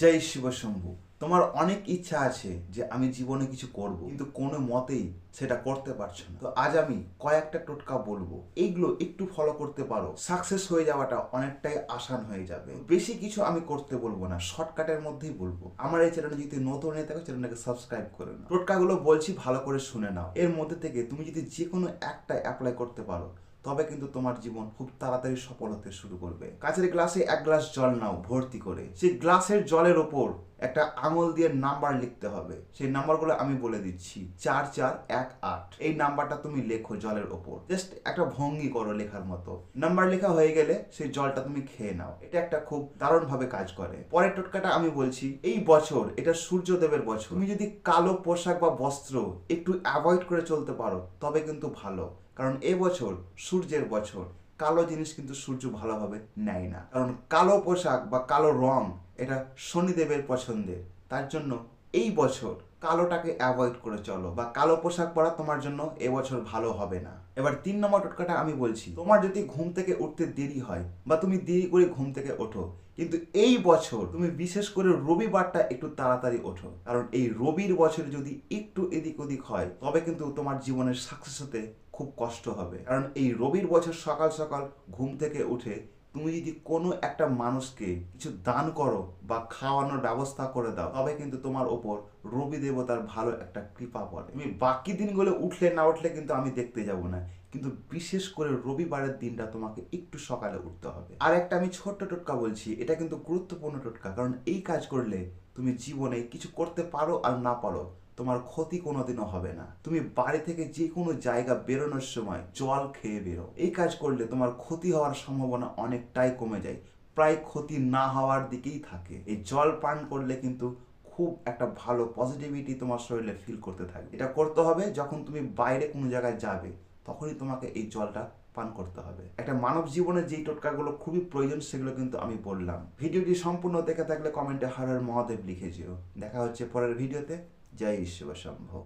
জয় শিব শম্ভু। তোমার অনেক ইচ্ছা আছে যে আমি জীবনে কিছু করব, কিন্তু কোনো মতেই সেটা করতে পারছো না। তো আজ আমি কয়েকটা টোটকা বলবো, এইগুলো একটু ফলো করতে পারো, সাকসেস হয়ে যাওয়াটা অনেকটাই আসান হয়ে যাবে। বেশি কিছু আমি করতে বলবো না, শর্টকাটের মধ্যেই বলবো। আমার এই চ্যানেলে যদি নতুন হয়ে থাকো, চ্যানেলটাকে সাবস্ক্রাইব করে নাও। টোটকাগুলো বলছি, ভালো করে শুনে নাও। এর মধ্যে থেকে তুমি যদি যে কোনো একটা অ্যাপ্লাই করতে পারো, তবে কিন্তু তোমার জীবন খুব তাড়াতাড়ি সফল হতে শুরু করবে। কাচের গ্লাসে এক গ্লাস জল নাও ভর্তি করে, সেই গ্লাসের জলের ওপর একটা আঙুল দিয়ে নাম্বার লিখতে হবে। সেই নাম্বারগুলো আমি বলে দিচ্ছি, 4418। এই নাম্বারটা তুমি লেখো জলের ওপর, জাস্ট একটা ভঙ্গি করো লেখার মতো। নাম্বার লেখা হয়ে গেলে সেই জলটা তুমি খেয়ে নাও। এটা একটা খুব দারুণ ভাবে কাজ করে। পরের টোটকাটা আমি বলছি, এই বছর এটা সূর্যদেবের বছর। তুমি যদি কালো পোশাক বা বস্ত্র একটু অ্যাভয়েড করে চলতে পারো, তবে কিন্তু ভালো। কারণ এবছর সূর্যের বছর, কালো জিনিস কিন্তু সূর্য ভালোভাবে নেয় না। কারণ কালো পোশাক বা কালো রং এটা শনিদেবের পছন্দের। তার জন্য এই বছর কালোটাকে অ্যাভয়েড করে চলো, বা কালো পোশাক পরা তোমার জন্য এবছর ভালো হবে না। এবার 3 নম্বর টোটকাটা আমি বলছি, তোমার যদি ঘুম থেকে উঠতে দেরি হয় বা তুমি দেরি করে ঘুম থেকে ওঠো, কিন্তু এই বছর তুমি বিশেষ করে রবিবারটা একটু তাড়াতাড়ি ওঠো। কারণ এই রবির বছর যদি একটু এদিক ওদিক হয়, তবে কিন্তু তোমার জীবনের সাকসেস হতে খুব কষ্ট হবে। কারণ এই রবির বছর সকাল সকাল ঘুম থেকে উঠে তুমি যদি কোনো একটা মানুষকে কিছু দান করো বা খাওয়ানোর ব্যবস্থা করে দাও, তবে কিন্তু তোমার ওপর রবি দেবতার ভালো একটা কৃপা পড়ে। তুমি বাকি দিনগুলো উঠলে না উঠলে কিন্তু আমি দেখতে যাব না, কিন্তু বিশেষ করে রবিবারের দিনটা তোমাকে একটু সকালে উঠতে হবে। আর একটা আমি ছোট্ট টোটকা বলছি, এটা কিন্তু গুরুত্বপূর্ণ টোটকা। কারণ এই কাজ করলে তুমি জীবনে কিছু করতে পারো আর না পারো, তোমার ক্ষতি কোনোদিনও হবে না। তুমি বাড়ি থেকে যে কোনো জায়গা বেরোনোর সময় জল খেয়ে বেরো। এই কাজ করলে তোমার ক্ষতি হওয়ার সম্ভাবনা অনেকটাই কমে যায়, প্রায় ক্ষতি না হওয়ার দিকেই থাকে। এই জল পান করলে কিন্তু খুব একটা ভালো পজিটিভিটি তোমার শরীরে ফিল করতে থাকবে। এটা করতে হবে যখন তুমি বাইরে কোনো জায়গায় যাবে, তখনই তোমাকে এই জলটা পান করতে হবে। একটা মানব জীবনে যেই টোটকাগুলো খুবই প্রয়োজন, সেগুলো কিন্তু আমি বললাম। ভিডিওটি সম্পূর্ণ দেখে থাকলে কমেন্টে হর হর মহাদেব লিখে যেও। দেখা হচ্ছে পরের ভিডিওতে। জয় ঈশ্বর শম্ভু।